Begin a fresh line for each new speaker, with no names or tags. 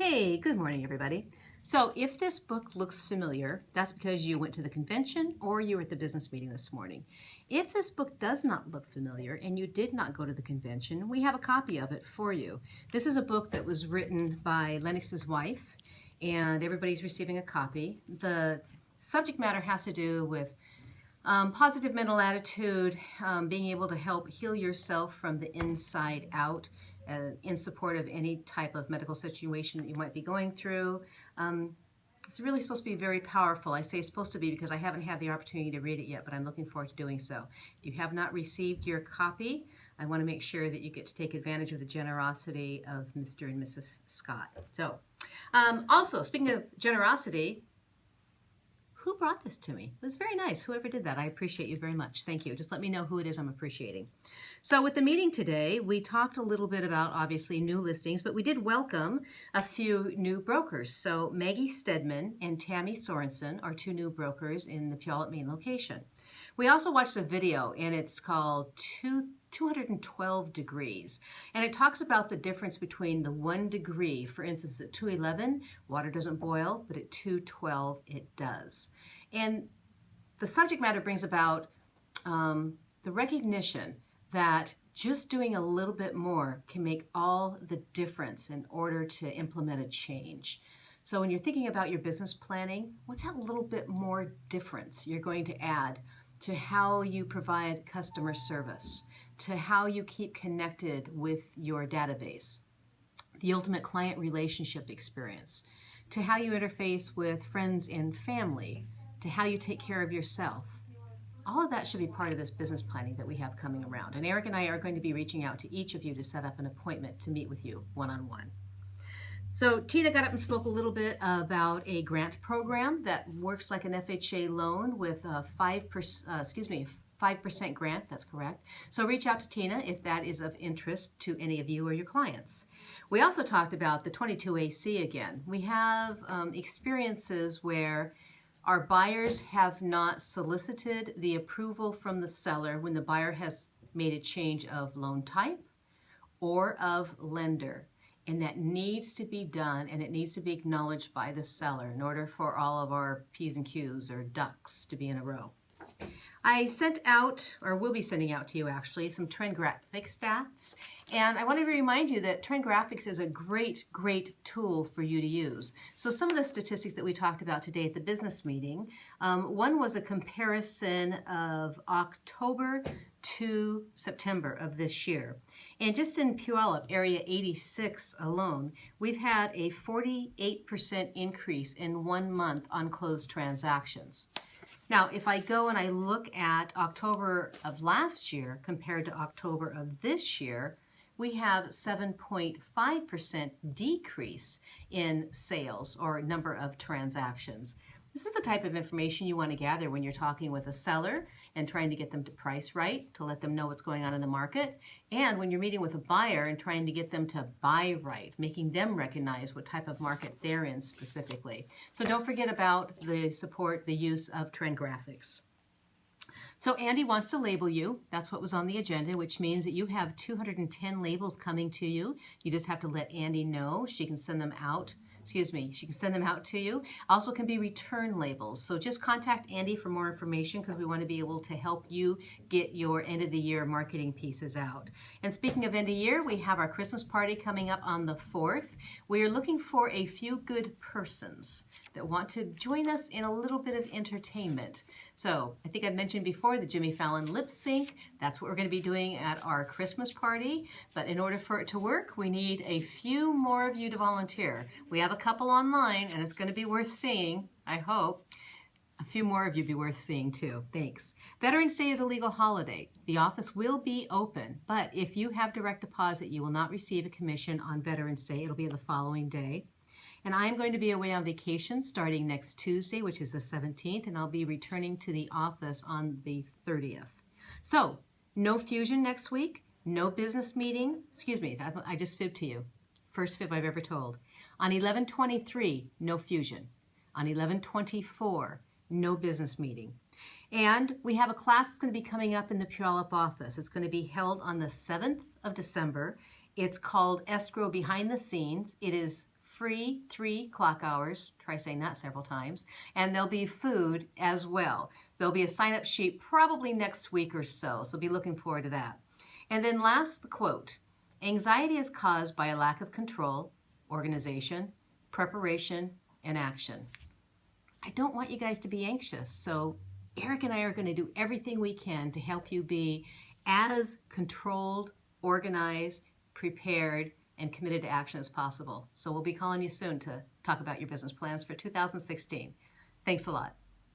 Hey, good morning, everybody. So if this book looks familiar, that's because you went to the convention or you were at the business meeting this morning. If this book does not look familiar and you did not go to the convention, we have a copy of it for you. This is a book that was written by Lennox's wife, and everybody's receiving a copy. The subject matter has to do with positive mental attitude, being able to help heal yourself from the inside out in support of any type of medical situation that you might be going through. It's really supposed to be very powerful. I say supposed to be because I haven't had the opportunity to read it yet, but I'm looking forward to doing so. If you have not received your copy, I want to make sure that you get to take advantage of the generosity of Mr. and Mrs. Scott. So, also, speaking of generosity, who brought this to me? It was very nice. Whoever did that, I appreciate you very much. Thank you. Just let me know who it is I'm appreciating. So with the meeting today, we talked a little bit about obviously new listings, but we did welcome a few new brokers. So Maggie Stedman and Tammy Sorensen are two new brokers in the Puyallup, Maine location. We also watched a video, and it's called 212 degrees. And it talks about the difference between the 1 degree, for instance, at 211, water doesn't boil, but at 212, it does. And the subject matter brings about the recognition that just doing a little bit more can make all the difference in order to implement a change. So when you're thinking about your business planning, what's that little bit more difference you're going to add to how you provide customer service, to how you keep connected with your database, the ultimate client relationship experience, to how you interface with friends and family, to how you take care of yourself. All of that should be part of this business planning that we have coming around. And Eric and I are going to be reaching out to each of you to set up an appointment to meet with you one-on-one. So Tina got up and spoke a little bit about a grant program that works like an FHA loan with a 5% grant, that's correct. So reach out to Tina if that is of interest to any of you or your clients. We also talked about the 22AC again. We have experiences where our buyers have not solicited the approval from the seller when the buyer has made a change of loan type or of lender. And that needs to be done, and it needs to be acknowledged by the seller in order for all of our P's and Q's or ducks to be in a row. I sent out, or will be sending out to you actually, some Trend Graphics stats. And I want to remind you that Trend Graphics is a great tool for you to use. So some of the statistics that we talked about today at the business meeting, one was a comparison of October to September of this year. And just in Puyallup, area 86 alone, we've had a 48% increase in 1 month on closed transactions. Now, if I go and I look at October of last year compared to October of this year, we have 7.5% decrease in sales or number of transactions. This is the type of information you want to gather when you're talking with a seller and trying to get them to price right, to let them know what's going on in the market, and when you're meeting with a buyer and trying to get them to buy right, making them recognize what type of market they're in specifically. So don't forget about the use of Trend Graphics. So Andy wants to label you. That's what was on the agenda, which means that you have 210 labels coming to you. You just have to let Andy know. She can send them out. She can send them out to you. Also can be return labels. So just contact Andy for more information because we want to be able to help you get your end of the year marketing pieces out. And speaking of end of year, we have our Christmas party coming up on the 4th. We are looking for a few good persons that want to join us in a little bit of entertainment. So I think I've mentioned before the Jimmy Fallon lip sync. That's what we're going to be doing at our Christmas party. But in order for it to work, we need a few more of you to volunteer. We have a couple online, and it's going to be worth seeing, I hope. A few more of you be worth seeing too. Thanks. Veterans Day is a legal holiday. The office will be open, but if you have direct deposit, you will not receive a commission on Veterans Day. It'll be the following day. And I'm going to be away on vacation starting next Tuesday, which is the 17th, and I'll be returning to the office on the 30th. So, no Fusion next week, no business meeting. Excuse me, I just fibbed to you. First fib I've ever told. On 11/23, no Fusion. On 11/24, no business meeting. And we have a class that's going to be coming up in the Puyallup office. It's going to be held on the 7th of December. It's called Escrow Behind the Scenes. It is free 3 clock hours. Try saying that several times. And there'll be food as well. There'll be a sign-up sheet probably next week or so. So be looking forward to that. And then last, the quote. Anxiety is caused by a lack of control, organization, preparation, and action. I don't want you guys to be anxious. So Eric and I are going to do everything we can to help you be as controlled, organized, prepared, and committed to action as possible. So we'll be calling you soon to talk about your business plans for 2016. Thanks a lot.